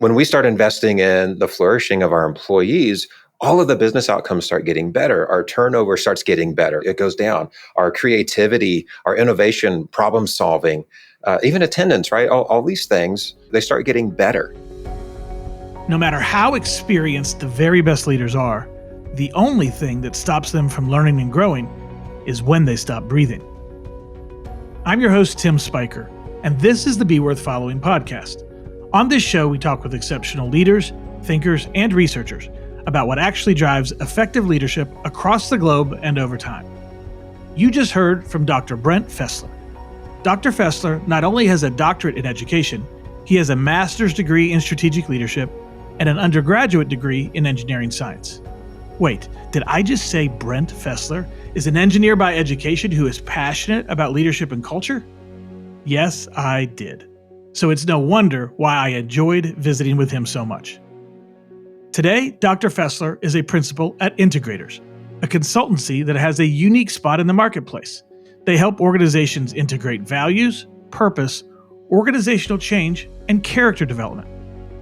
When we start investing in the flourishing of our employees, all of the business outcomes start getting better. Our turnover starts getting better. It goes down. Our creativity, our innovation, problem solving, even attendance, right? All these things, they start getting better. No matter how experienced the very best leaders are, the only thing that stops them from learning and growing is when they stop breathing. I'm your host, Tim Spiker, and this is the Be Worth Following podcast. On this show, we talk with exceptional leaders, thinkers, and researchers about what actually drives effective leadership across the globe and over time. You just heard from Dr. Brent Fessler. Dr. Fessler not only has a doctorate in education, he has a master's degree in strategic leadership and an undergraduate degree in engineering science. Wait, did I just say Brent Fessler is an engineer by education who is passionate about leadership and culture? Yes, I did. So it's no wonder why I enjoyed visiting with him so much. Today, Dr. Fessler is a principal at Integreaters, a consultancy that has a unique spot in the marketplace. They help organizations integrate values, purpose, organizational change, and character development.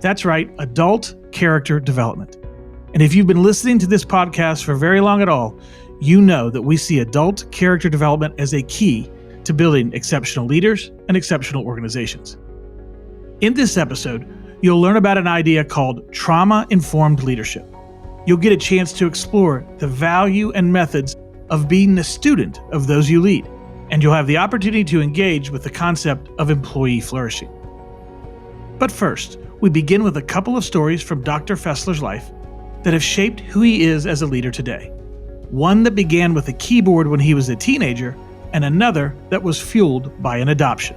That's right, adult character development. And if you've been listening to this podcast for very long at all, you know that we see adult character development as a key to building exceptional leaders and exceptional organizations. In this episode, you'll learn about an idea called trauma-informed leadership. You'll get a chance to explore the value and methods of being a student of those you lead, and you'll have the opportunity to engage with the concept of employee flourishing. But first, we begin with a couple of stories from Dr. Fessler's life that have shaped who he is as a leader today. One that began with a keyboard when he was a teenager, and another that was fueled by an adoption.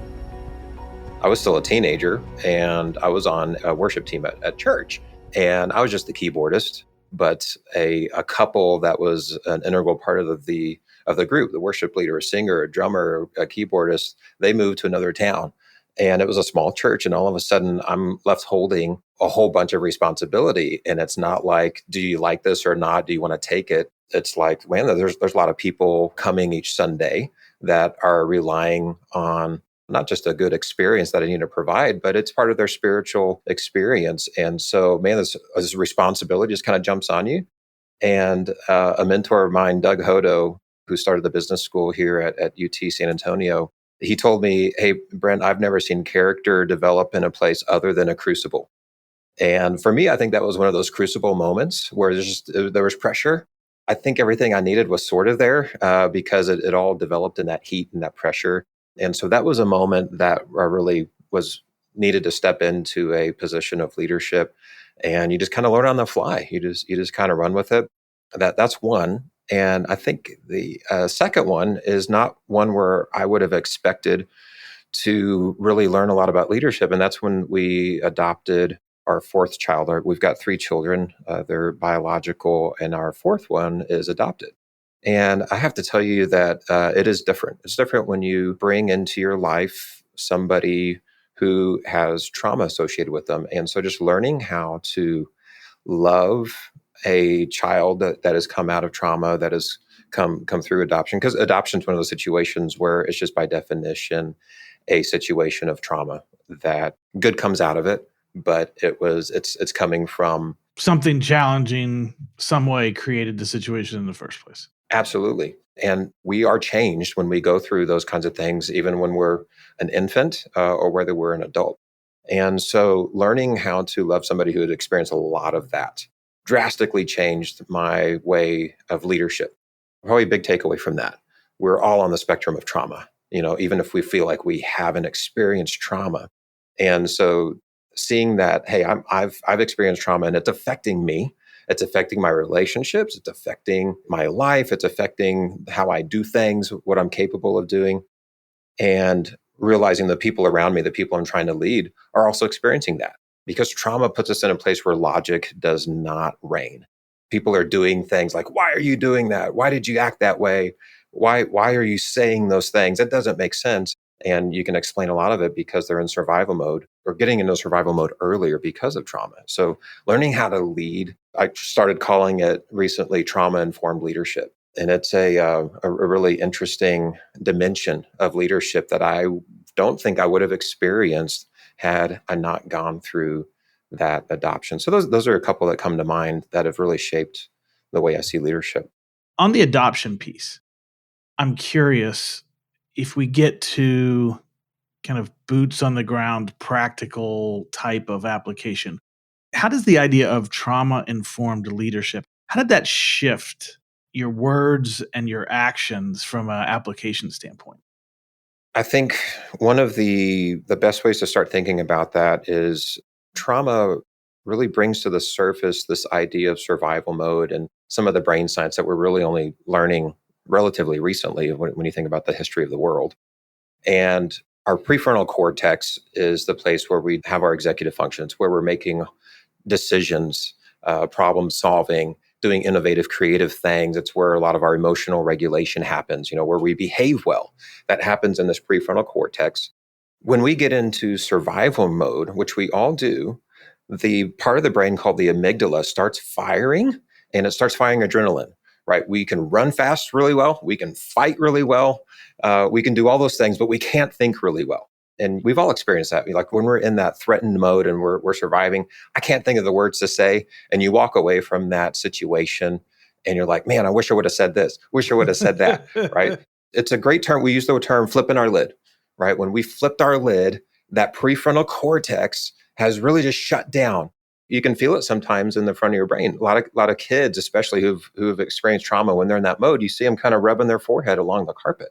I was still a teenager, and I was on a worship team at church, and I was just the keyboardist, but a couple that was an integral part of the group, the worship leader, a singer, a drummer, a keyboardist, they moved to another town. And it was a small church, and all of a sudden I'm left holding a whole bunch of responsibility. And it's not like, do you like this or not? Do you want to take it? It's like, man, there's a lot of people coming each Sunday that are relying on not just a good experience that I need to provide, but it's part of their spiritual experience. And so, man, this responsibility just kind of jumps on you. And a mentor of mine, Doug Hodo, who started the business school here at UT San Antonio, he told me, hey, Brent, I've never seen character develop in a place other than a crucible. And for me, I think that was one of those crucible moments where there was pressure. I think everything I needed was sort of there because it all developed in that heat and that pressure. And so that was a moment that I really was needed to step into a position of leadership. And you just kind of learn on the fly. You just kind of run with it. That's one. And I think the second one is not one where I would have expected to really learn a lot about leadership. And that's when we adopted our fourth child. We've got 3 children. They're biological, and our fourth one is adopted. And I have to tell you that it is different. It's different when you bring into your life somebody who has trauma associated with them. And so just learning how to love a child that has come out of trauma, that has come through adoption, because adoption is one of those situations where it's just by definition a situation of trauma that good comes out of it, but it's coming from Something challenging, some way created the situation in the first place. Absolutely. And we are changed when we go through those kinds of things, even when we're an infant or whether we're an adult. And so learning how to love somebody who had experienced a lot of that drastically changed my way of leadership. Probably a big takeaway from that. We're all on the spectrum of trauma, even if we feel like we haven't experienced trauma. And so seeing that, hey, I've experienced trauma and it's affecting me. It's affecting my relationships. It's affecting my life. It's affecting how I do things, what I'm capable of doing. And realizing the people around me, the people I'm trying to lead, are also experiencing that. Because trauma puts us in a place where logic does not reign. People are doing things like, why are you doing that? Why did you act that way? Why are you saying those things? It doesn't make sense. And you can explain a lot of it because they're in survival mode or getting into survival mode earlier because of trauma. So learning how to lead, I started calling it recently trauma-informed leadership. And it's a really interesting dimension of leadership that I don't think I would have experienced had I not gone through that adoption. So those are a couple that come to mind that have really shaped the way I see leadership. On the adoption piece, I'm curious if we get to kind of boots on the ground, practical type of application. How does the idea of trauma informed leadership, how did that shift your words and your actions from an application standpoint? I think one of the best ways to start thinking about that is trauma really brings to the surface this idea of survival mode and some of the brain science that we're really only learning relatively recently when you think about the history of the world. And our prefrontal cortex is the place where we have our executive functions, where we're making decisions, problem solving, doing innovative, creative things. It's where a lot of our emotional regulation happens, where we behave well. That happens in this prefrontal cortex. When we get into survival mode, which we all do, the part of the brain called the amygdala starts firing, and it starts firing adrenaline, right? We can run fast really well. We can fight really well. We can do all those things, but we can't think really well. And we've all experienced that. Like when we're in that threatened mode and we're surviving, I can't think of the words to say. And you walk away from that situation and you're like, man, I wish I would have said this. Wish I would have said that, right? It's a great term. We use the term flipping our lid, right? When we flipped our lid, that prefrontal cortex has really just shut down. You can feel it sometimes in the front of your brain. A lot of kids, especially who've experienced trauma, when they're in that mode, you see them kind of rubbing their forehead along the carpet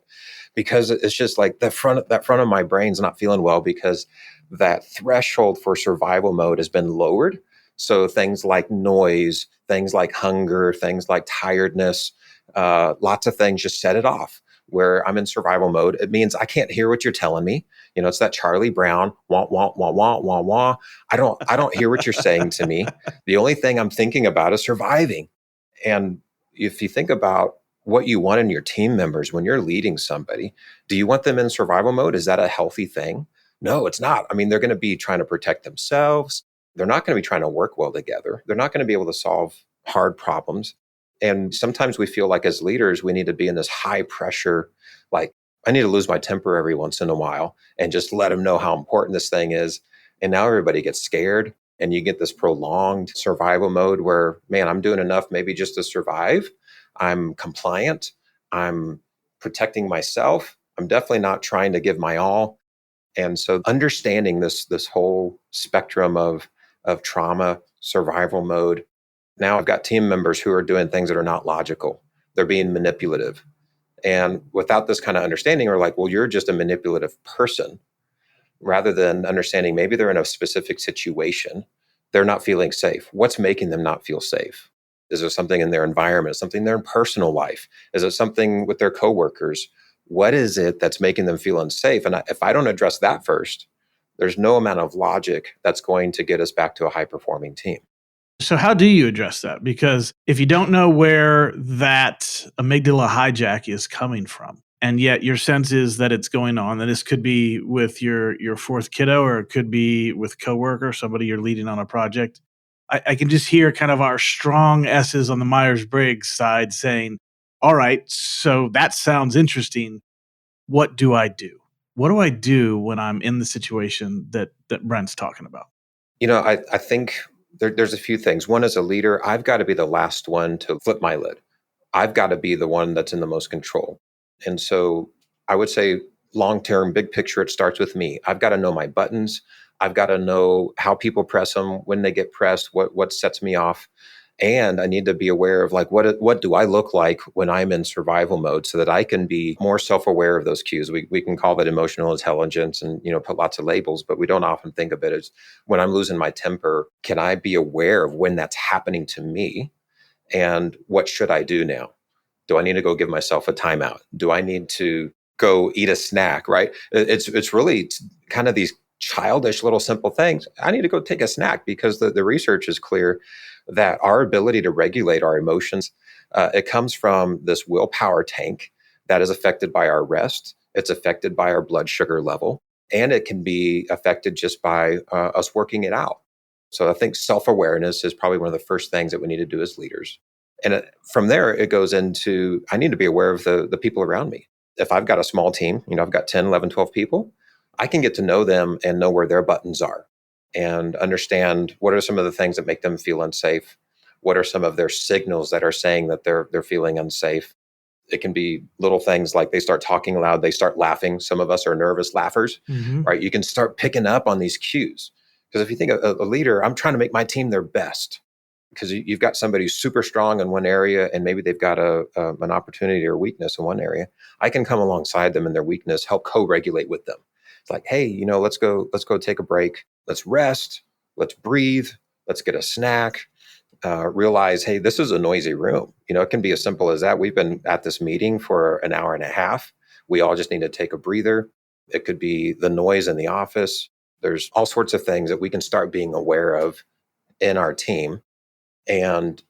because it's just like that front of my brain's not feeling well because that threshold for survival mode has been lowered. So things like noise, things like hunger, things like tiredness, lots of things just set it off. Where I'm in survival mode, it means I can't hear what you're telling me. It's that Charlie Brown, wah, wah, wah, wah, wah, wah. I don't hear what you're saying to me. The only thing I'm thinking about is surviving. And if you think about what you want in your team members when you're leading somebody, do you want them in survival mode? Is that a healthy thing? No, it's not. I mean, they're going to be trying to protect themselves. They're not going to be trying to work well together. They're not going to be able to solve hard problems. And sometimes we feel like as leaders, we need to be in this high pressure, like I need to lose my temper every once in a while and just let them know how important this thing is. And now everybody gets scared and you get this prolonged survival mode where, man, I'm doing enough maybe just to survive. I'm compliant. I'm protecting myself. I'm definitely not trying to give my all. And so understanding this whole spectrum of trauma, survival mode. Now I've got team members who are doing things that are not logical. They're being manipulative. And without this kind of understanding, we're like, well, you're just a manipulative person, rather than understanding maybe they're in a specific situation. They're not feeling safe. What's making them not feel safe? Is there something in their environment, something in their personal life? Is it something with their coworkers? What is it that's making them feel unsafe? And if I don't address that first, there's no amount of logic that's going to get us back to a high-performing team. So, how do you address that? Because if you don't know where that amygdala hijack is coming from, and yet your sense is that it's going on, and this could be with your fourth kiddo, or it could be with a coworker, somebody you're leading on a project. I can just hear kind of our strong S's on the Myers-Briggs side saying, all right, so that sounds interesting. What do I do? What do I do when I'm in the situation that Brent's talking about? I think there's a few things. One, as a leader, I've got to be the last one to flip my lid. I've got to be the one that's in the most control. And so I would say long-term, big picture, it starts with me. I've got to know my buttons. I've got to know how people press them, when they get pressed, what sets me off. And I need to be aware of like, what do I look like when I'm in survival mode so that I can be more self-aware of those cues. We can call that emotional intelligence and, put lots of labels, but we don't often think of it as when I'm losing my temper, can I be aware of when that's happening to me? And what should I do now? Do I need to go give myself a timeout? Do I need to go eat a snack, right? It's really kind of these childish little simple things. I need to go take a snack because the research is clear that our ability to regulate our emotions, it comes from this willpower tank that is affected by our rest. It's affected by our blood sugar level, and it can be affected just by us working it out. So I think self-awareness is probably one of the first things that we need to do as leaders. And from there, it goes into, I need to be aware of the people around me. If I've got a small team, I've got 10, 11, 12 people, I can get to know them and know where their buttons are. and understand what are some of the things that make them feel unsafe. What are some of their signals that are saying that they're feeling unsafe? It can be little things like they start talking loud, they start laughing. Some of us are nervous laughers, right? You can start picking up on these cues. Because if you think a leader, I'm trying to make my team their best, because you've got somebody who's super strong in one area and maybe they've got an opportunity or weakness in one area. I can come alongside them in their weakness, help co-regulate with them. It's like, hey, let's go take a break. Let's rest. Let's breathe. Let's get a snack. Realize, hey, this is a noisy room. It can be as simple as that. We've been at this meeting for an hour and a half. We all just need to take a breather. It could be the noise in the office. There's all sorts of things that we can start being aware of in our team. And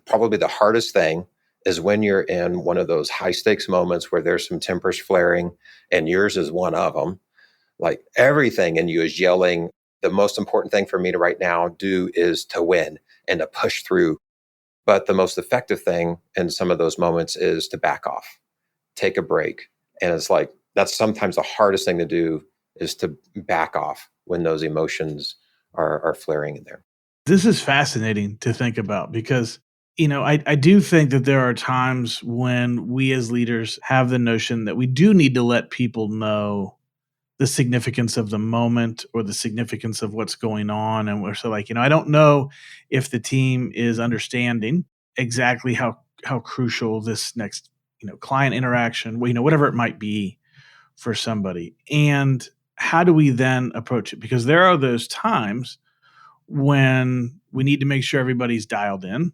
probably the hardest thing is when you're in one of those high stakes moments where there's some tempers flaring, and yours is one of them. Like everything in you is yelling, the most important thing for me to right now do is to win and to push through. But the most effective thing in some of those moments is to back off, take a break. And it's like, that's sometimes the hardest thing to do, is to back off when those emotions are flaring in there. This is fascinating to think about because, I do think that there are times when we as leaders have the notion that we do need to let people know the significance of the moment or the significance of what's going on. And we're so like, I don't know if the team is understanding exactly how crucial this next, client interaction, whatever it might be for somebody. And how do we then approach it? Because there are those times when we need to make sure everybody's dialed in.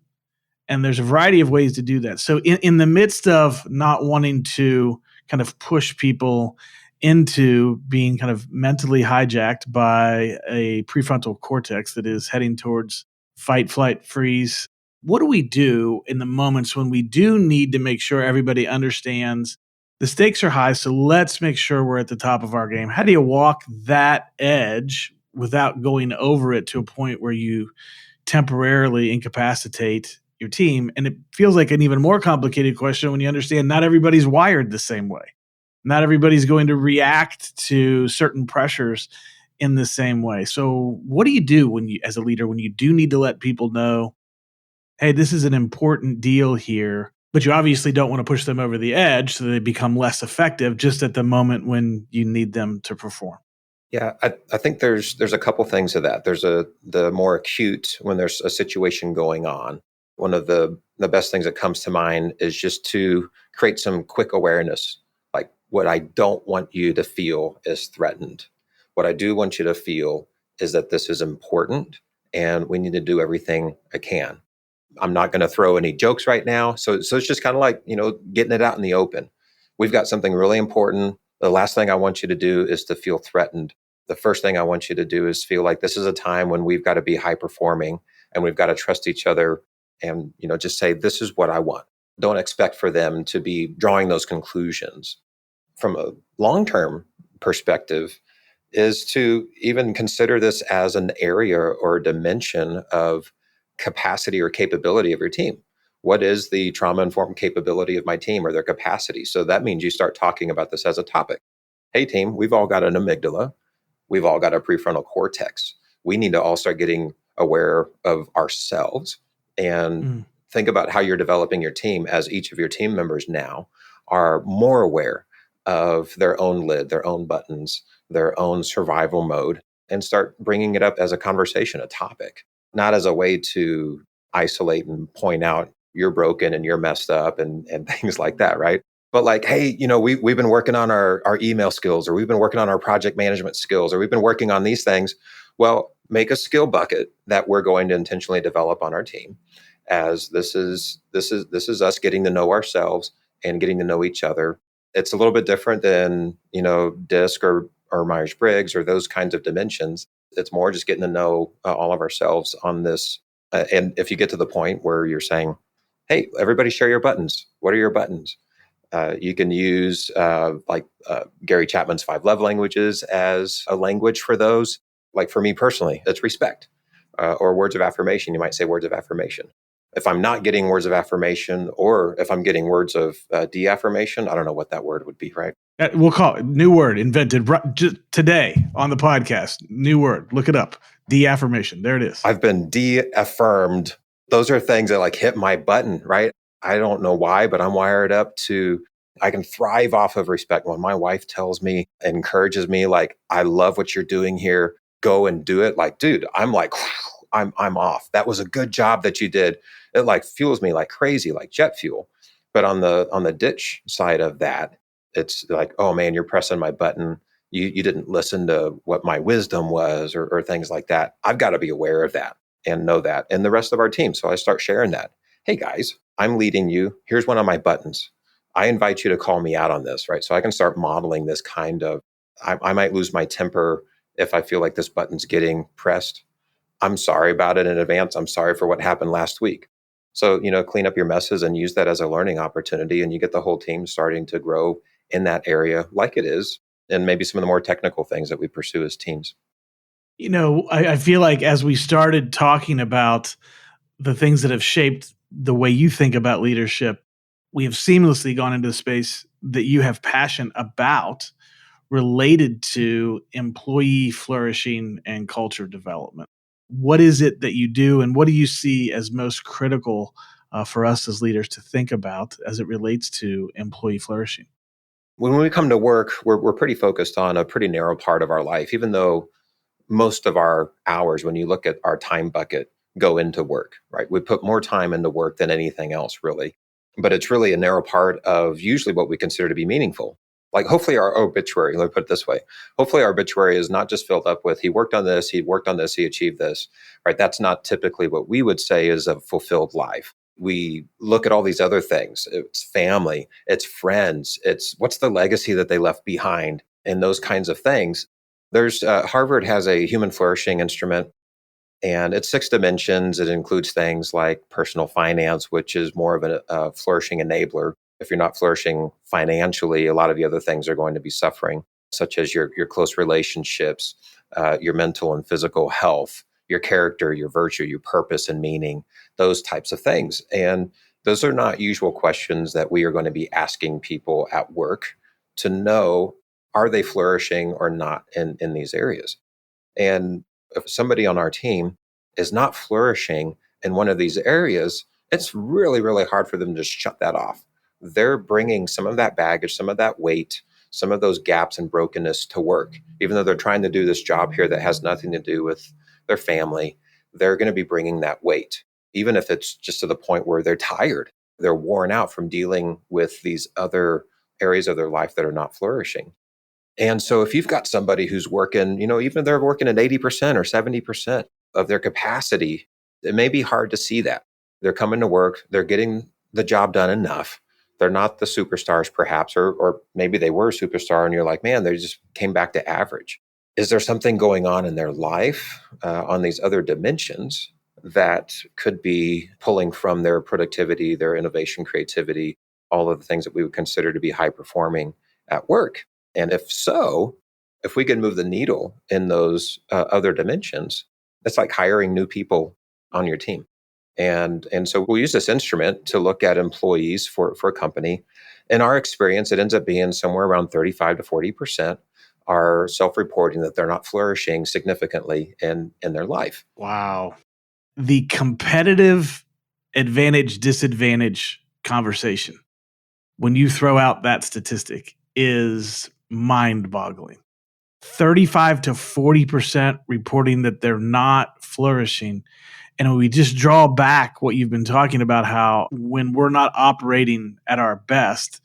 And there's a variety of ways to do that. So in the midst of not wanting to kind of push people into being kind of mentally hijacked by a prefrontal cortex that is heading towards fight, flight, freeze, what do we do in the moments when we do need to make sure everybody understands the stakes are high, so let's make sure we're at the top of our game? How do you walk that edge without going over it to a point where you temporarily incapacitate your team? And it feels like an even more complicated question when you understand not everybody's wired the same way. Not everybody's going to react to certain pressures in the same way. So what do you do when you, as a leader, when you do need to let people know, hey, this is an important deal here, but you obviously don't want to push them over the edge so they become less effective just at the moment when you need them to perform? Yeah, I think there's a couple things to that. There's the more acute, when there's a situation going on. One of the best things that comes to mind is just to create some quick awareness. Like, what I don't want you to feel is threatened. What I do want you to feel is that this is important and we need to do everything I can. I'm not going to throw any jokes right now. So it's just kind of like, getting it out in the open. We've got something really important. The last thing I want you to do is to feel threatened. The first thing I want you to do is feel like this is a time when we've got to be high performing and we've got to trust each other, and, just say, this is what I want. Don't expect for them to be drawing those conclusions. From a long-term perspective, is to even consider this as an area or a dimension of capacity or capability of your team. What is the trauma-informed capability of my team, or their capacity? So that means you start talking about this as a topic. Hey team, we've all got an amygdala. We've all got a prefrontal cortex. We need to all start getting aware of ourselves and think about how you're developing your team, as each of your team members now are more aware of their own lid, their own buttons, their own survival mode, and start bringing it up as a conversation, a topic, not as a way to isolate and point out you're broken and you're messed up and things like that, right? But like, hey, we've been working on our email skills, or we've been working on our project management skills, or we've been working on these things. Well, make a skill bucket that we're going to intentionally develop on our team, as this is us getting to know ourselves and getting to know each other. It's a little bit different than, DISC or Myers-Briggs or those kinds of dimensions. It's more just getting to know all of ourselves on this. And if you get to the point where you're saying, hey, everybody share your buttons. What are your buttons? You can use Gary Chapman's 5 love languages as a language for those. Like for me personally, it's respect, or words of affirmation. You might say words of affirmation. If I'm not getting words of affirmation, or if I'm getting words of de-affirmation, I don't know what that word would be, right? We'll call it new word invented just today on the podcast. New word. Look it up. De-affirmation. There it is. I've been de-affirmed. Those are things that like hit my button, right? I don't know why, but I'm wired up to, I can thrive off of respect. When my wife tells me, encourages me, like, I love what you're doing here, go and do it. Like, dude, I'm like, I'm off. That was a good job that you did. It like fuels me like crazy, like jet fuel. But on the ditch side of that, it's like, oh man, you're pressing my button. You didn't listen to what my wisdom was, or things like that. I've got to be aware of that and know that, and the rest of our team. So I start sharing that. Hey guys, I'm leading you. Here's one of my buttons. I invite you to call me out on this, right? So I can start modeling this kind of, I might lose my temper if I feel like this button's getting pressed. I'm sorry about it in advance. I'm sorry for what happened last week. So, clean up your messes and use that as a learning opportunity. And you get the whole team starting to grow in that area like it is. And maybe some of the more technical things that we pursue as teams. I feel like as we started talking about the things that have shaped the way you think about leadership, we have seamlessly gone into the space that you have passion about related to employee flourishing and culture development. What is it that you do, and what do you see as most critical for us as leaders to think about as it relates to employee flourishing? When we come to work, we're pretty focused on a pretty narrow part of our life, even though most of our hours, when you look at our time bucket, go into work, right? We put more time into work than anything else, really. But it's really a narrow part of usually what we consider to be meaningful. Like hopefully our obituary, let me put it this way. Hopefully our obituary is not just filled up with, he worked on this, he worked on this, he achieved this, right? That's not typically what we would say is a fulfilled life. We look at all these other things. It's family, it's friends, it's what's the legacy that they left behind, and those kinds of things. There's Harvard has a human flourishing instrument, and it's 6 dimensions. It includes things like personal finance, which is more of a flourishing enabler. If you're not flourishing financially, a lot of the other things are going to be suffering, such as your close relationships, your mental and physical health, your character, your virtue, your purpose and meaning, those types of things. And those are not usual questions that we are going to be asking people at work to know, are they flourishing or not in these areas? And if somebody on our team is not flourishing in one of these areas, it's really, really hard for them to shut that off. They're bringing some of that baggage, some of that weight, some of those gaps and brokenness to work. Even though they're trying to do this job here that has nothing to do with their family, they're going to be bringing that weight, even if it's just to the point where they're tired. They're worn out from dealing with these other areas of their life that are not flourishing. And so if you've got somebody who's working, even if they're working at 80% or 70% of their capacity, it may be hard to see that. They're coming to work, they're getting the job done enough. They're not the superstars perhaps, or maybe they were a superstar and you're like, man, they just came back to average. Is there something going on in their life on these other dimensions that could be pulling from their productivity, their innovation, creativity, all of the things that we would consider to be high performing at work? And if so, if we can move the needle in those other dimensions, it's like hiring new people on your team. And so we'll use this instrument to look at employees for a company. In our experience, it ends up being somewhere around 35 to 40% are self-reporting that they're not flourishing significantly in their life. Wow. The competitive advantage disadvantage conversation, when you throw out that statistic, is mind boggling. 35 to 40% reporting that they're not flourishing. And when we just draw back what you've been talking about, how when we're not operating at our best,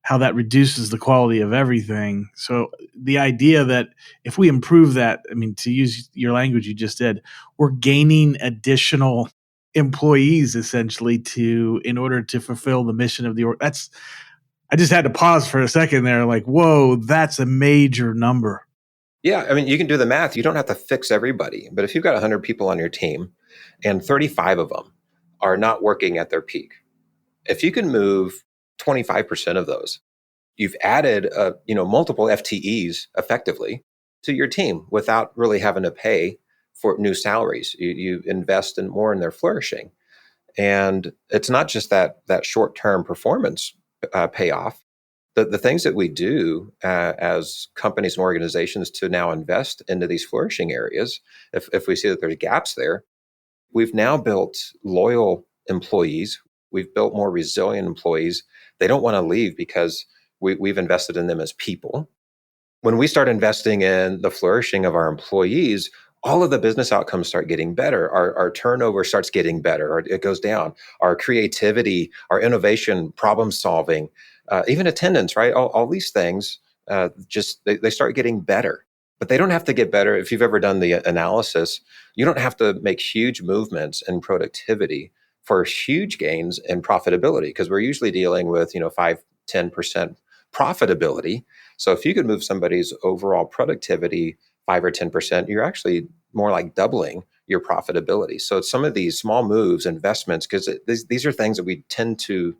how that reduces the quality of everything. So the idea that if we improve that, I mean, to use your language you just did, we're gaining additional employees essentially in order to fulfill the mission of the org. I just had to pause for a second there, like, whoa, that's a major number. Yeah, I mean, you can do the math. You don't have to fix everybody. But if you've got 100 people on your team and 35 of them are not working at their peak, if you can move 25% of those, you've added multiple FTEs effectively to your team without really having to pay for new salaries. You invest in more in their flourishing. And it's not just that short-term performance payoff. The things that we do as companies and organizations to now invest into these flourishing areas, if we see that there's gaps there, we've now built loyal employees. We've built more resilient employees. They don't want to leave because we've invested in them as people. When we start investing in the flourishing of our employees, all of the business outcomes start getting better. Our turnover starts getting better, or it goes down. Our creativity, our innovation, problem solving, even attendance, right? All these things they start getting better. But they don't have to get better. If you've ever done the analysis, you don't have to make huge movements in productivity for huge gains in profitability, because we're usually dealing with 5-10% profitability. So if you could move somebody's overall productivity 5 or 10%, you're actually more like doubling your profitability. So it's some of these small moves, investments, because these are things that we tend to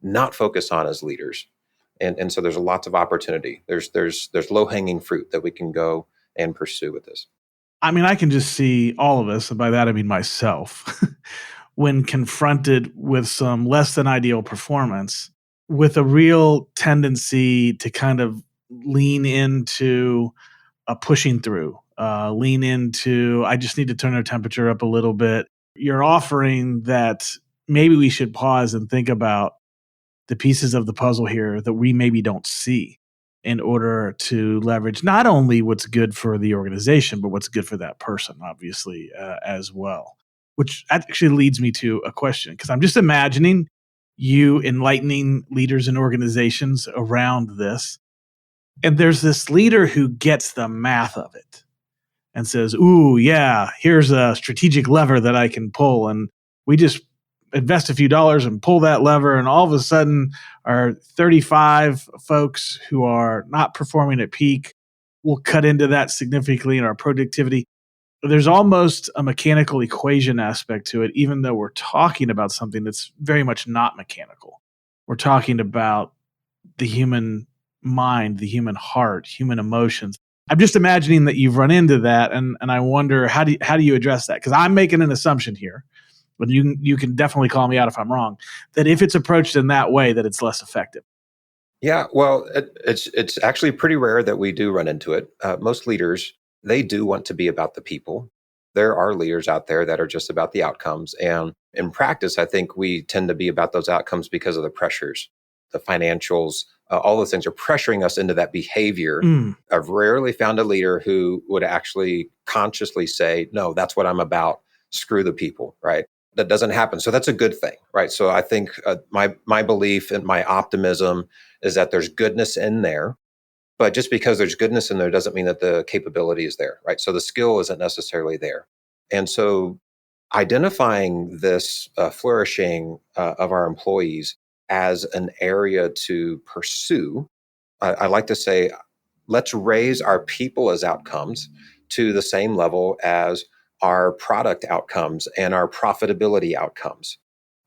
not focus on as leaders. And so there's lots of opportunity. There's low-hanging fruit that we can go and pursue with this. I mean, I can just see all of us, and by that I mean myself, when confronted with some less than ideal performance, with a real tendency to kind of lean into a pushing through, lean into, I just need to turn our temperature up a little bit. You're offering that maybe we should pause and think about the pieces of the puzzle here that we maybe don't see in order to leverage not only what's good for the organization, but what's good for that person, obviously, as well. Which actually leads me to a question, because I'm just imagining you enlightening leaders and organizations around this. And there's this leader who gets the math of it and says, ooh, yeah, here's a strategic lever that I can pull. And we just invest a few dollars and pull that lever. And all of a sudden, our 35 folks who are not performing at peak will cut into that significantly in our productivity. There's almost a mechanical equation aspect to it, even though we're talking about something that's very much not mechanical. We're talking about the human mind, the human heart, human emotions. I'm just imagining that you've run into that, and I wonder how do you address that? Because I'm making an assumption here, but you can definitely call me out if I'm wrong, that if it's approached in that way, that it's less effective. Yeah, well, it's actually pretty rare that we do run into it. Most leaders, they do want to be about the people. There are leaders out there that are just about the outcomes. And in practice, I think we tend to be about those outcomes because of the pressures, the financials, all those things are pressuring us into that behavior. I've rarely found a leader who would actually consciously say, no, that's what I'm about. Screw the people, right? That doesn't happen. So that's a good thing, right? So I think my belief and my optimism is that there's goodness in there, but just because there's goodness in there doesn't mean that the capability is there, right? So the skill isn't necessarily there. And so identifying this flourishing of our employees as an area to pursue, I like to say, let's raise our people as outcomes to the same level as our product outcomes and our profitability outcomes.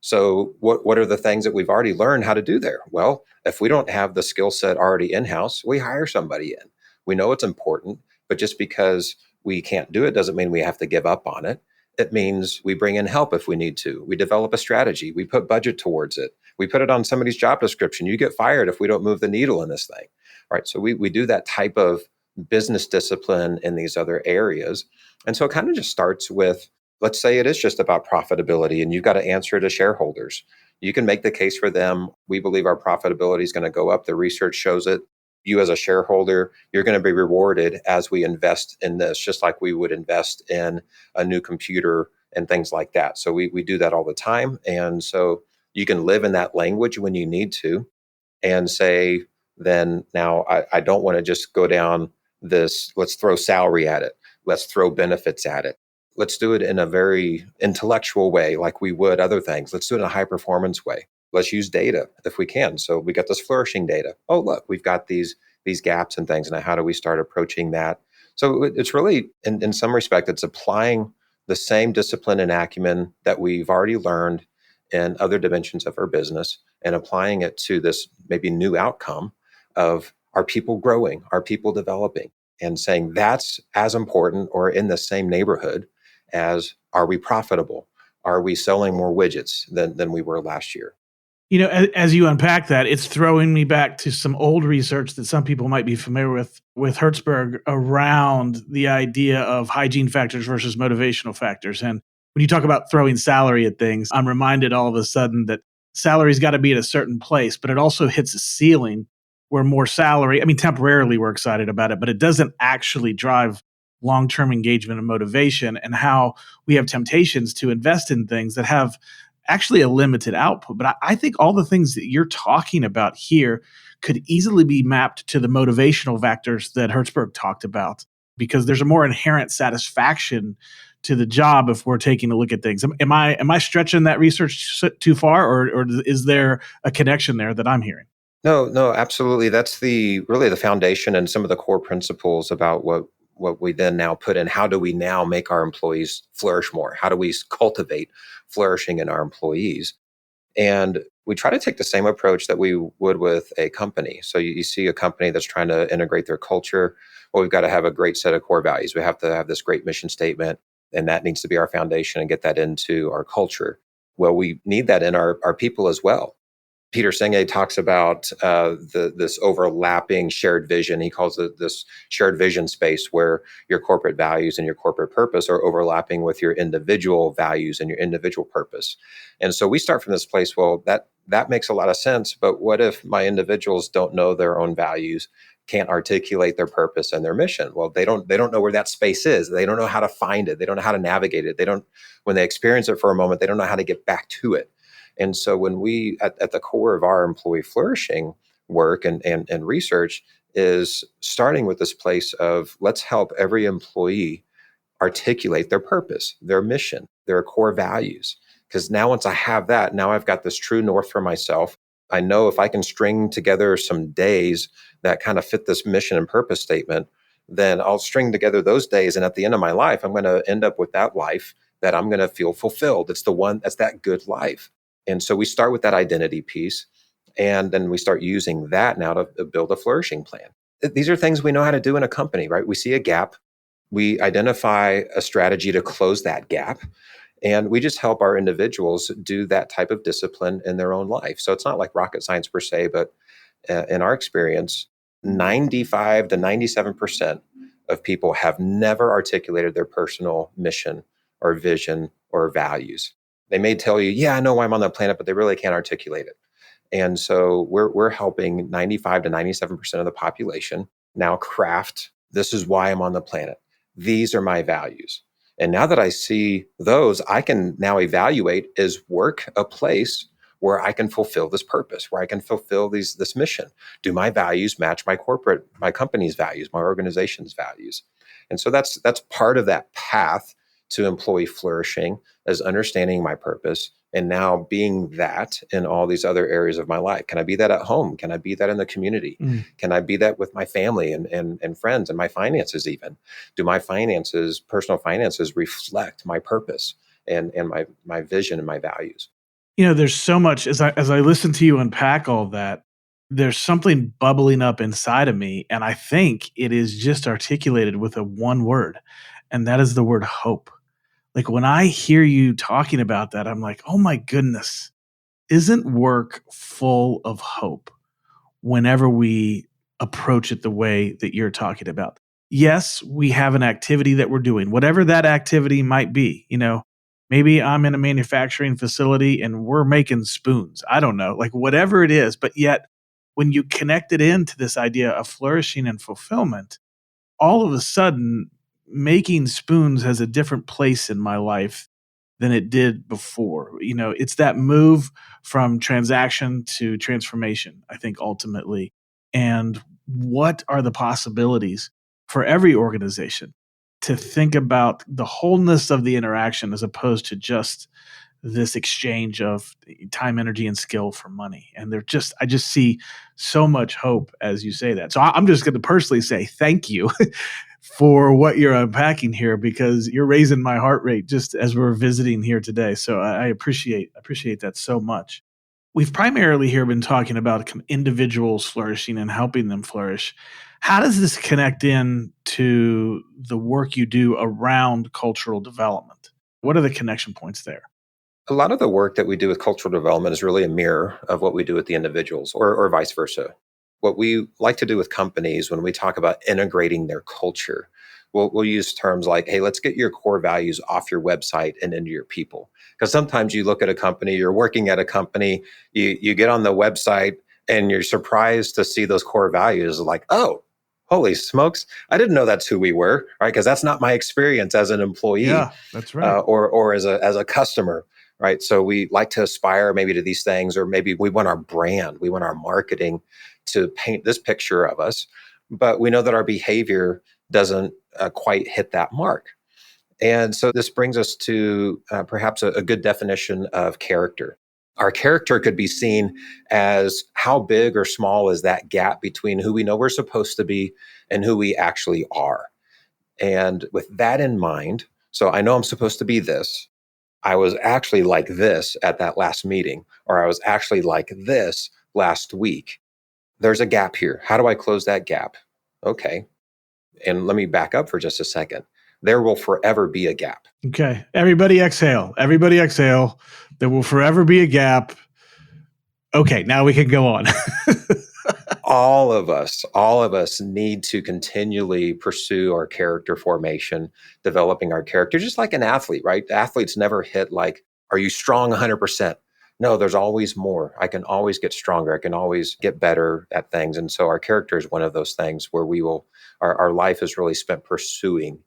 So what are the things that we've already learned how to do there? Well, if we don't have the skill set already in-house, we hire somebody in. We know it's important, but just because we can't do it doesn't mean we have to give up on it. It means we bring in help if we need to. We develop a strategy. We put budget towards it. We put it on somebody's job description. You get fired if we don't move the needle in this thing. All right. So we do that type of business discipline in these other areas. And so it kind of just starts with, let's say it is just about profitability and you've got to answer to shareholders. You can make the case for them. We believe our profitability is going to go up. The research shows it. You as a shareholder, you're going to be rewarded as we invest in this, just like we would invest in a new computer and things like that. So we do that all the time. And so you can live in that language when you need to and say, then now I don't want to just go down this, let's throw salary at it. Let's throw benefits at it. Let's do it in a very intellectual way, like we would other things. Let's do it in a high performance way. Let's use data if we can. So we got this flourishing data. Oh, look, we've got these gaps and things. Now, how do we start approaching that? So it's really, in some respect, it's applying the same discipline and acumen that we've already learned in other dimensions of our business and applying it to this maybe new outcome of our people growing, our people developing, and saying that's as important or in the same neighborhood as are we profitable? Are we selling more widgets than we were last year? As you unpack that, it's throwing me back to some old research that some people might be familiar with Hertzberg around the idea of hygiene factors versus motivational factors. And when you talk about throwing salary at things, I'm reminded all of a sudden that salary's got to be at a certain place, but it also hits a ceiling where more salary, I mean, temporarily we're excited about it, but it doesn't actually drive long-term engagement and motivation, and how we have temptations to invest in things that have actually a limited output. But I think all the things that you're talking about here could easily be mapped to the motivational factors that Hertzberg talked about, because there's a more inherent satisfaction to the job if we're taking a look at things. Am I stretching that research too far, or is there a connection there that I'm hearing? No, absolutely. That's really the foundation and some of the core principles about what we then now put in. How do we now make our employees flourish more? How do we cultivate flourishing in our employees? And we try to take the same approach that we would with a company. So you see a company that's trying to integrate their culture. Well, we've got to have a great set of core values. We have to have this great mission statement, and that needs to be our foundation and get that into our culture. Well, we need that in our people as well. Peter Senge talks about this overlapping shared vision. He calls it this shared vision space, where your corporate values and your corporate purpose are overlapping with your individual values and your individual purpose. And so we start from this place. Well, that makes a lot of sense. But what if my individuals don't know their own values, can't articulate their purpose and their mission? Well, they don't know where that space is. They don't know how to find it. They don't know how to navigate it. When they experience it for a moment, they don't know how to get back to it. And so when we, at the core of our employee flourishing work and research, is starting with this place of, let's help every employee articulate their purpose, their mission, their core values. Because now once I have that, now I've got this true north for myself. I know if I can string together some days that kind of fit this mission and purpose statement, then I'll string together those days. And at the end of my life, I'm going to end up with that life that I'm going to feel fulfilled. It's that's that good life. And so we start with that identity piece, and then we start using that now to build a flourishing plan. These are things we know how to do in a company, right? We see a gap, we identify a strategy to close that gap, and we just help our individuals do that type of discipline in their own life. So it's not like rocket science per se, but in our experience, 95 to 97% of people have never articulated their personal mission or vision or values. They may tell you, yeah, I know why I'm on the planet, but they really can't articulate it. And so we're helping 95 to 97% of the population now craft, this is why I'm on the planet. These are my values. And now that I see those, I can now evaluate, is work a place where I can fulfill this purpose, where I can fulfill this mission? Do my values match my company's values, my organization's values? And so that's part of that path to employee flourishing, as understanding my purpose and now being that in all these other areas of my life. Can I be that at home? Can I be that in the community? Can I be that with my family and friends and my finances even? Do my personal finances, reflect my purpose and my vision and my values? There's so much as I listen to you unpack all that. There's something bubbling up inside of me, and I think it is just articulated with a one word, and that is the word hope. Like, when I hear you talking about that, I'm like, oh my goodness, isn't work full of hope whenever we approach it the way that you're talking about? Yes, we have an activity that we're doing, whatever that activity might be. Maybe I'm in a manufacturing facility and we're making spoons. I don't know, like whatever it is. But yet, when you connect it into this idea of flourishing and fulfillment, all of a sudden, making spoons has a different place in my life than it did before. It's that move from transaction to transformation, I think, ultimately. And what are the possibilities for every organization to think about the wholeness of the interaction as opposed to just this exchange of time, energy, and skill for money? And I just see so much hope as you say that. So I'm just going to personally say thank you for what you're unpacking here, because you're raising my heart rate just as we're visiting here today. So I appreciate that so much. We've primarily here been talking about individuals flourishing and helping them flourish. How does this connect in to the work you do around cultural development? What are the connection points there? A lot of the work that we do with cultural development is really a mirror of what we do with the individuals, or vice versa. What we like to do with companies when we talk about integrating their culture, we'll use terms like, hey, let's get your core values off your website and into your people. Because sometimes you look at a company, you're working at a company, you get on the website and you're surprised to see those core values like, oh, holy smokes, I didn't know that's who we were, right? Because that's not my experience as an employee, Yeah, that's right. or as a customer. Right. So we like to aspire maybe to these things, or maybe we want our brand, we want our marketing to paint this picture of us, but we know that our behavior doesn't quite hit that mark. And so this brings us to perhaps a good definition of character. Our character could be seen as how big or small is that gap between who we know we're supposed to be and who we actually are. And with that in mind, so I know I'm supposed to be this. I was actually like this at that last meeting, or I was actually like this last week. There's a gap here. How do I close that gap? Okay. And let me back up for just a second. There will forever be a gap. Okay. Everybody exhale. Everybody exhale. There will forever be a gap. Okay. Now we can go on. All of us need to continually pursue our character formation, developing our character, just like an athlete, right? Athletes never hit like, are you strong 100%? No, there's always more. I can always get stronger. I can always get better at things. And so our character is one of those things where our life is really spent pursuing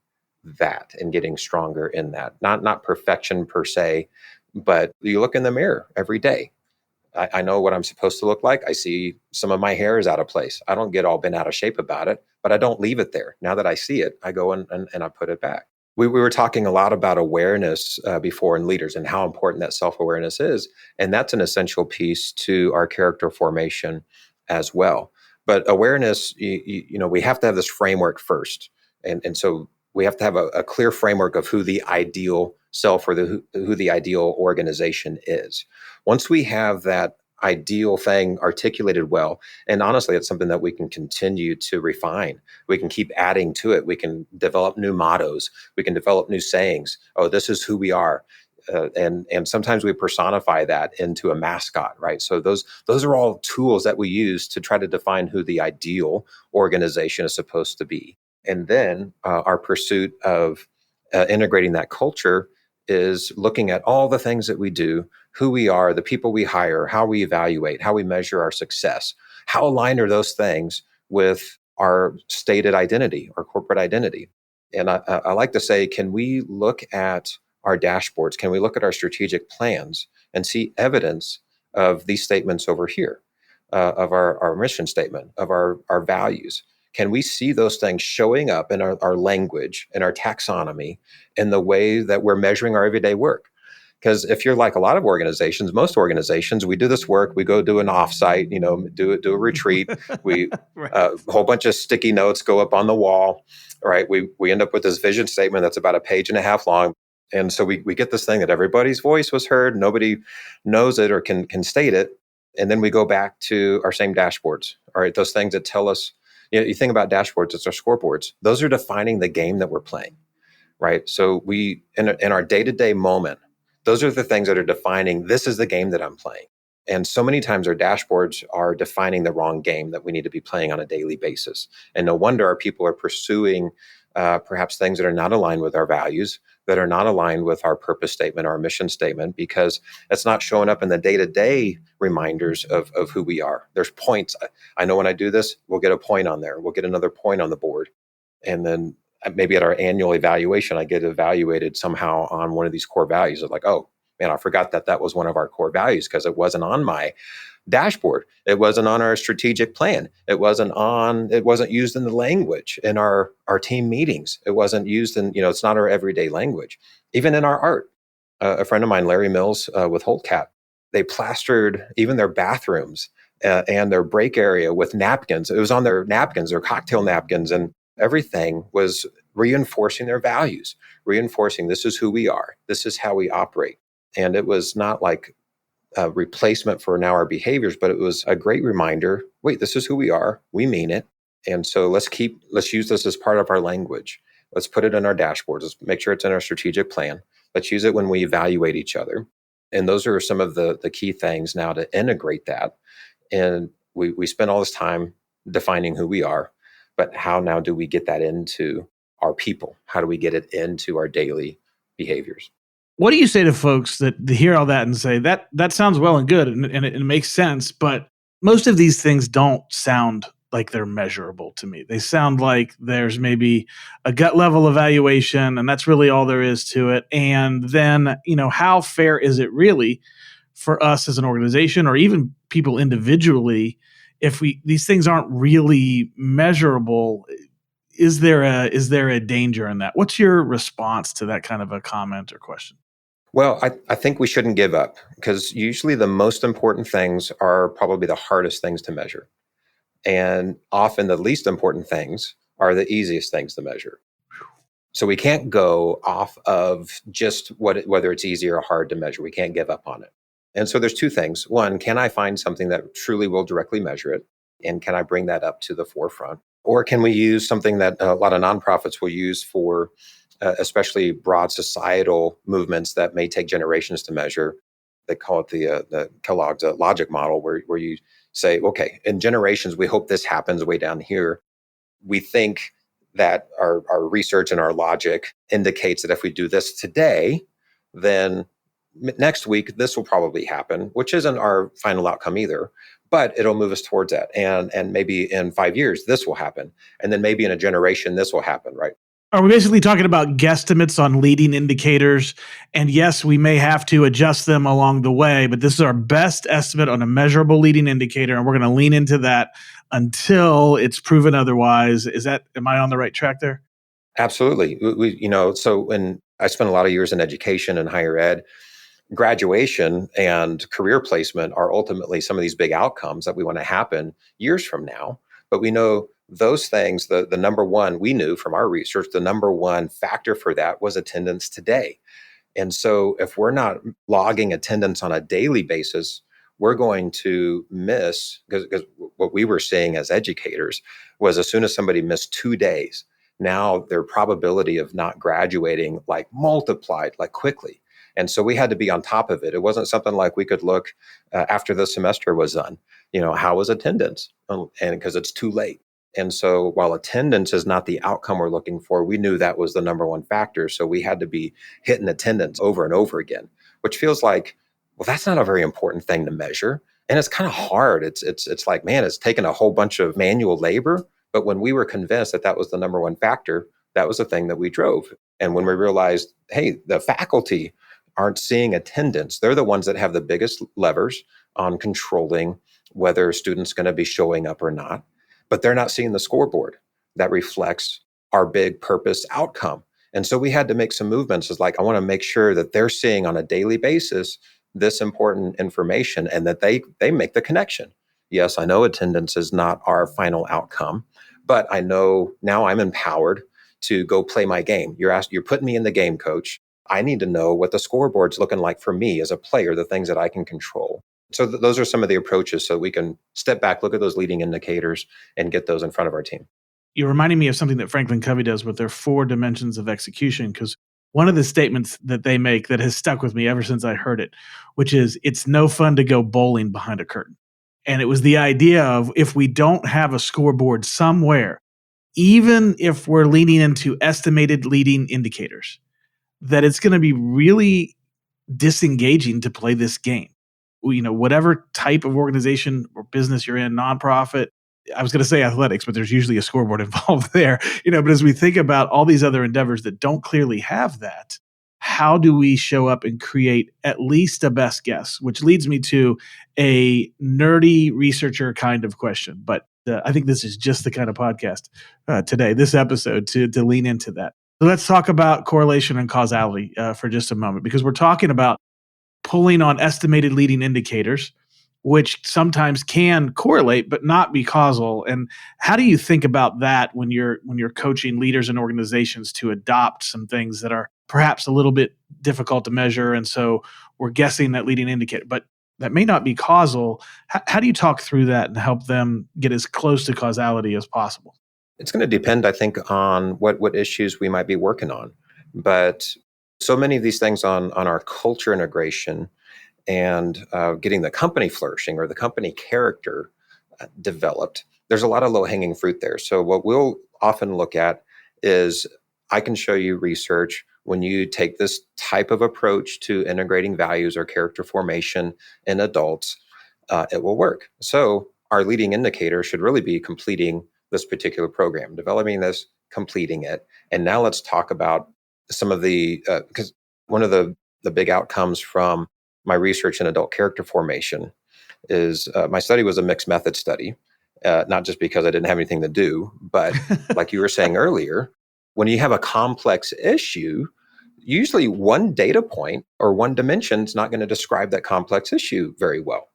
that and getting stronger in that. Not perfection per se, but you look in the mirror every day. I know what I'm supposed to look like. I see some of my hair is out of place. I don't get all bent out of shape about it, but I don't leave it there. Now that I see it, I go and I put it back. We were talking a lot about awareness before in leaders and how important that self-awareness is. And that's an essential piece to our character formation as well. But awareness, we have to have this framework first. And so we have to have a clear framework of who the ideal self or who the ideal organization is. Once we have that ideal thing articulated well, and honestly, it's something that we can continue to refine. We can keep adding to it. We can develop new mottos. We can develop new sayings. Oh, this is who we are. And sometimes we personify that into a mascot, right? So those are all tools that we use to try to define who the ideal organization is supposed to be. And then our pursuit of integrating that culture is looking at all the things that we do, who we are, the people we hire, how we evaluate, how we measure our success. How aligned are those things with our stated identity, our corporate identity? And I like to say, can we look at our dashboards? Can we look at our strategic plans and see evidence of these statements over here, of our mission statement, of our values? Can we see those things showing up in our language, in our taxonomy, in the way that we're measuring our everyday work? Because if you're like a lot of organizations, most organizations, we do this work, we go do an offsite, do a retreat, we Right. a whole bunch of sticky notes go up on the wall, right? We end up with this vision statement that's about a page and a half long. And so we get this thing that everybody's voice was heard, nobody knows it or can state it. And then we go back to our same dashboards, all right? Those things that tell us, you think about dashboards, it's our scoreboards. Those are defining the game that we're playing, right? So we, in our day-to-day moment, those are the things that are defining, this is the game that I'm playing. And so many times our dashboards are defining the wrong game that we need to be playing on a daily basis. And no wonder our people are pursuing perhaps things that are not aligned with our values, that are not aligned with our purpose statement, our mission statement, because it's not showing up in the day-to-day reminders of who we are. There's points. I know when I do this, we'll get a point on there. We'll get another point on the board. And then maybe at our annual evaluation, I get evaluated somehow on one of these core values. It's like, oh, man, I forgot that was one of our core values because it wasn't on my dashboard. It wasn't on our strategic plan. It wasn't used in the language in our team meetings. It wasn't used in, it's not our everyday language. Even in our art, a friend of mine, Larry Mills with Holtcat, they plastered even their bathrooms and their break area with napkins. It was on their napkins, their cocktail napkins, and everything was reinforcing their values, reinforcing this is who we are. This is how we operate. And it was not like a replacement for now our behaviors, but it was a great reminder, wait, this is who we are. We mean it. And so let's use this as part of our language. Let's put it in our dashboards. Let's make sure it's in our strategic plan. Let's use it when we evaluate each other. And those are some of the key things now to integrate that. And we spend all this time defining who we are, but how now do we get that into our people? How do we get it into our daily behaviors? What do you say to folks that hear all that and say that sounds well and good and it makes sense, but most of these things don't sound like they're measurable to me. They sound like there's maybe a gut level evaluation and that's really all there is to it. And then, how fair is it really for us as an organization or even people individually if these things aren't really measurable? Is there a danger in that? What's your response to that kind of a comment or question? Well, I think we shouldn't give up because usually the most important things are probably the hardest things to measure. And often the least important things are the easiest things to measure. So we can't go off of just whether it's easy or hard to measure. We can't give up on it. And so there's two things. One, can I find something that truly will directly measure it? And can I bring that up to the forefront? Or can we use something that a lot of nonprofits will use for especially broad societal movements that may take generations to measure? They call it the Kellogg's logic model, where you say, okay, in generations, we hope this happens way down here. We think that our research and our logic indicates that if we do this today, then next week, this will probably happen, which isn't our final outcome either, but it'll move us towards that. And maybe in 5 years, this will happen. And then maybe in a generation, this will happen, right? Are we basically talking about guesstimates on leading indicators? And yes, we may have to adjust them along the way, but this is our best estimate on a measurable leading indicator. And we're going to lean into that until it's proven otherwise. Am I on the right track there? Absolutely. So when I spent a lot of years in education and higher ed, graduation and career placement are ultimately some of these big outcomes that we want to happen years from now. But we know those things, the number one, we knew from our research, the number one factor for that was attendance today. And so if we're not logging attendance on a daily basis, we're going to miss, because what we were seeing as educators was as soon as somebody missed 2 days, now their probability of not graduating like multiplied like quickly. And so we had to be on top of it. It wasn't something like we could look after the semester was done, how was attendance? And because it's too late. And so while attendance is not the outcome we're looking for, we knew that was the number one factor. So we had to be hitting attendance over and over again, which feels like, well, that's not a very important thing to measure. And it's kind of hard. It's like, man, it's taken a whole bunch of manual labor. But when we were convinced that that was the number one factor, that was the thing that we drove. And when we realized, hey, the faculty aren't seeing attendance, they're the ones that have the biggest levers on controlling whether students going to be showing up or not. But they're not seeing the scoreboard that reflects our big purpose outcome. And so we had to make some movements. It's like, I want to make sure that they're seeing on a daily basis this important information and that they make the connection. Yes, I know attendance is not our final outcome, but I know now I'm empowered to go play my game. You're putting me in the game, coach. I need to know what the scoreboard's looking like for me as a player, the things that I can control. So those are some of the approaches so we can step back, look at those leading indicators and get those in front of our team. You're reminding me of something that Franklin Covey does with their 4 dimensions of execution, because one of the statements that they make that has stuck with me ever since I heard it, which is, it's no fun to go bowling behind a curtain. And it was the idea of, if we don't have a scoreboard somewhere, even if we're leaning into estimated leading indicators, that it's going to be really disengaging to play this game. Whatever type of organization or business you're in, nonprofit, I was going to say athletics, but there's usually a scoreboard involved there. But as we think about all these other endeavors that don't clearly have that, how do we show up and create at least a best guess? Which leads me to a nerdy researcher kind of question. But I think this is just the kind of podcast today, this episode, to lean into that. So let's talk about correlation and causality for just a moment, because we're talking about pulling on estimated leading indicators, which sometimes can correlate but not be causal. And how do you think about that when you're coaching leaders and organizations to adopt some things that are perhaps a little bit difficult to measure, and so we're guessing that leading indicator, but that may not be causal? How do you talk through that and help them get as close to causality as possible? It's going to depend, I think, on what issues we might be working on. But So many of these things on our culture integration and getting the company flourishing or the company character developed, there's a lot of low-hanging fruit there. So what we'll often look at is I can show you research when you take this type of approach to integrating values or character formation in adults, it will work. So our leading indicator should really be completing this particular program, developing this, completing it. And now let's talk about some of the, because one of the big outcomes from my research in adult character formation is my study was a mixed method study, not just because I didn't have anything to do, but like you were saying earlier, when you have a complex issue, usually one data point or one dimension is not going to describe that complex issue very well.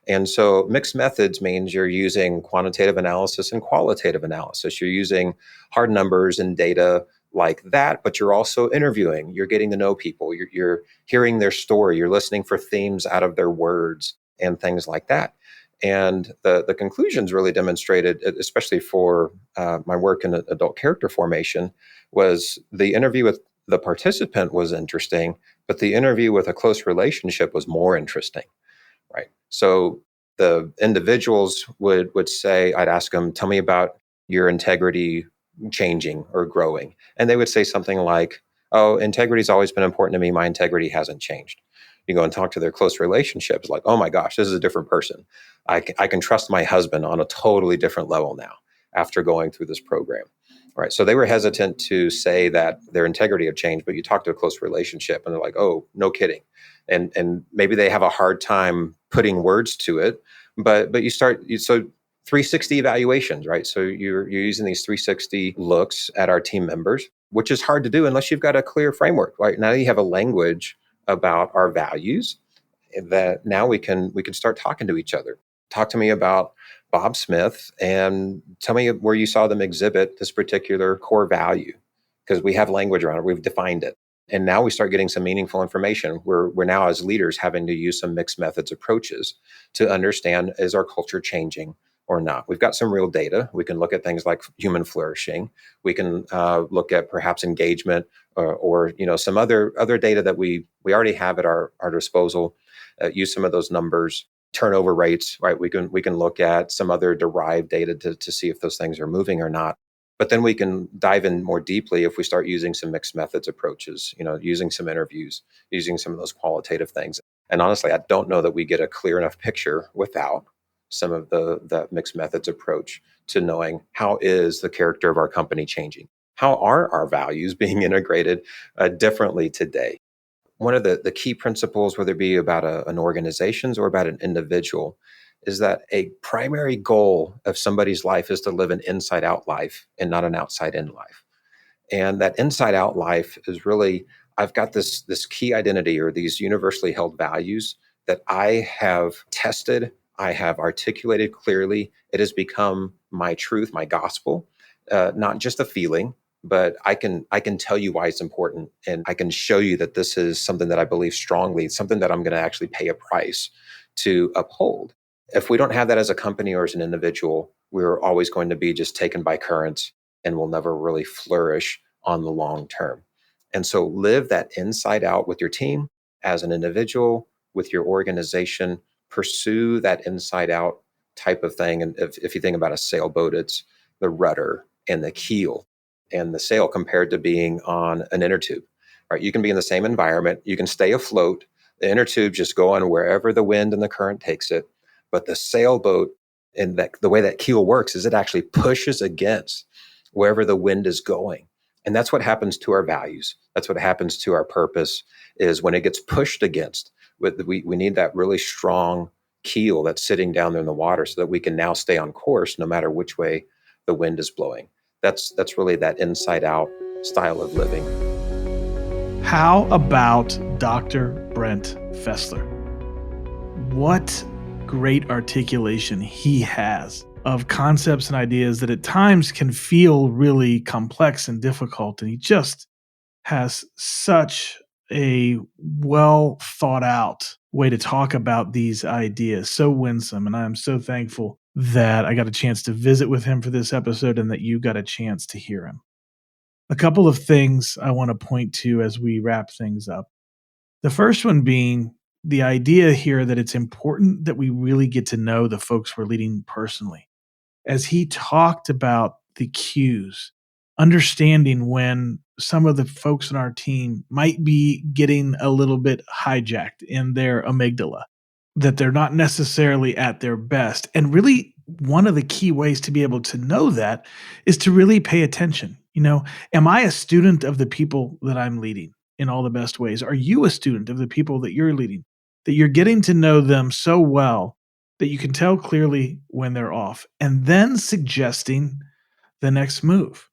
And so mixed methods means you're using quantitative analysis and qualitative analysis. You're using hard numbers and data like that, but you're also interviewing. You're getting to know people. You're hearing their story. You're listening for themes out of their words and things like that. And the conclusions really demonstrated, especially for my work in adult character formation, was the interview with the participant was interesting, but the interview with a close relationship was more interesting. Right. So the individuals would say, I'd ask them, tell me about your integrity changing or growing. And they would say something like, oh, integrity's always been important to me. My integrity hasn't changed. You go and talk to their close relationships, like, oh my gosh, this is a different person. I can trust my husband on a totally different level now after going through this program. Right. So they were hesitant to say that their integrity had changed, but you talk to a close relationship and they're like, oh, no kidding. And maybe they have a hard time putting words to it, but so 360 evaluations, right? So you're using these 360 looks at our team members, which is hard to do unless you've got a clear framework. Right now you have a language about our values that now we can start talking to each other. Talk to me about Bob Smith and tell me where you saw them exhibit this particular core value, because we have language around it. We've defined it. And now we start getting some meaningful information. We're now as leaders having to use some mixed methods approaches to understand, is our culture changing or not? We've got some real data. We can look at things like human flourishing. We can look at perhaps engagement or some other data that we already have at our disposal. Use some of those numbers. Turnover rates, right? We can look at some other derived data to see if those things are moving or not. But then we can dive in more deeply if we start using some mixed methods approaches, using some interviews, using some of those qualitative things. And honestly, I don't know that we get a clear enough picture without some of the mixed methods approach to knowing how is the character of our company changing? How are our values being integrated differently today? One of the key principles, whether it be about an organization's or about an individual, is that a primary goal of somebody's life is to live an inside out life and not an outside in life. And that inside out life is really, I've got this key identity or these universally held values that I have tested, I have articulated clearly. It has become my truth, my gospel, not just a feeling, but I can tell you why it's important, and I can show you that this is something that I believe strongly. It's something that I'm going to actually pay a price to uphold. If we don't have that as a company or as an individual, we're always going to be just taken by currents and will never really flourish on the long term. And so live that inside out with your team, as an individual, with your organization. Pursue that inside out type of thing. And if you think about a sailboat, it's the rudder and the keel and the sail compared to being on an inner tube. Right? You can be in the same environment. You can stay afloat. The inner tube just go on wherever the wind and the current takes it. But the sailboat, and the way that keel works is it actually pushes against wherever the wind is going. And that's what happens to our values. That's what happens to our purpose, is when it gets pushed against, we need that really strong keel that's sitting down there in the water so that we can now stay on course no matter which way the wind is blowing. That's really that inside out style of living. How about Dr. Brent Fessler? What great articulation he has of concepts and ideas that at times can feel really complex and difficult. And he just has such a well thought out way to talk about these ideas. So winsome. And I'm so thankful that I got a chance to visit with him for this episode and that you got a chance to hear him. A couple of things I want to point to as we wrap things up. The first one being the idea here that it's important that we really get to know the folks we're leading personally. As he talked about the cues, understanding when some of the folks in our team might be getting a little bit hijacked in their amygdala, that they're not necessarily at their best. And really, one of the key ways to be able to know that is to really pay attention. Am I a student of the people that I'm leading in all the best ways? Are you a student of the people that you're leading? That you're getting to know them so well that you can tell clearly when they're off, and then suggesting the next move,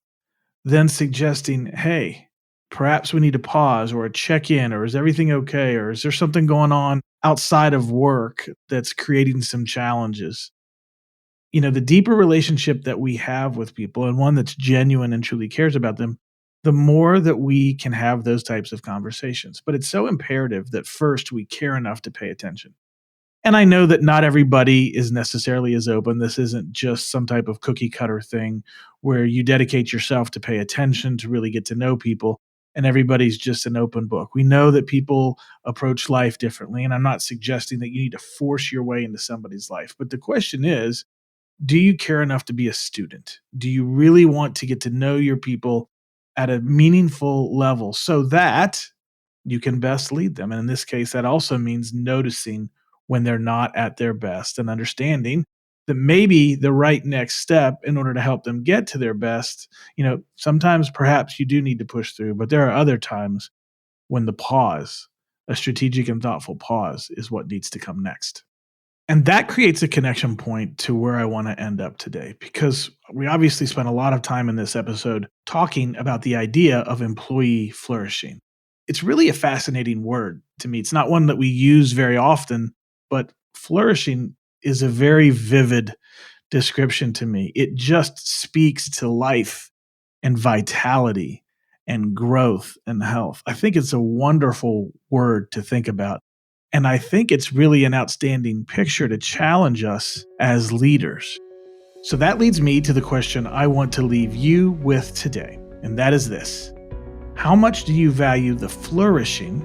then suggesting, hey, perhaps we need to pause or a check in, or is everything okay? Or is there something going on outside of work that's creating some challenges? The deeper relationship that we have with people and one that's genuine and truly cares about them, the more that we can have those types of conversations. But it's so imperative that first we care enough to pay attention. And I know that not everybody is necessarily as open. This isn't just some type of cookie cutter thing where you dedicate yourself to pay attention, to really get to know people, and everybody's just an open book. We know that people approach life differently, and I'm not suggesting that you need to force your way into somebody's life. But the question is, do you care enough to be a student? Do you really want to get to know your people at a meaningful level so that you can best lead them? And in this case, that also means noticing when they're not at their best and understanding that maybe the right next step in order to help them get to their best, sometimes perhaps you do need to push through, but there are other times when the pause, a strategic and thoughtful pause, is what needs to come next. And that creates a connection point to where I want to end up today, because we obviously spent a lot of time in this episode talking about the idea of employee flourishing. It's really a fascinating word to me. It's not one that we use very often, but flourishing is a very vivid description to me. It just speaks to life and vitality and growth and health. I think it's a wonderful word to think about. And I think it's really an outstanding picture to challenge us as leaders. So that leads me to the question I want to leave you with today. And that is this: how much do you value the flourishing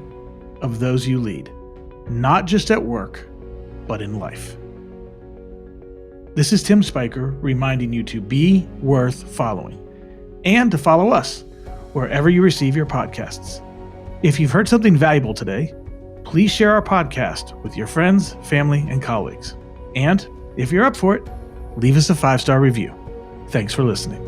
of those you lead, not just at work, but in life? This is Tim Spiker reminding you to be worth following and to follow us wherever you receive your podcasts. If you've heard something valuable today, please share our podcast with your friends, family, and colleagues. And if you're up for it, leave us a 5-star review. Thanks for listening.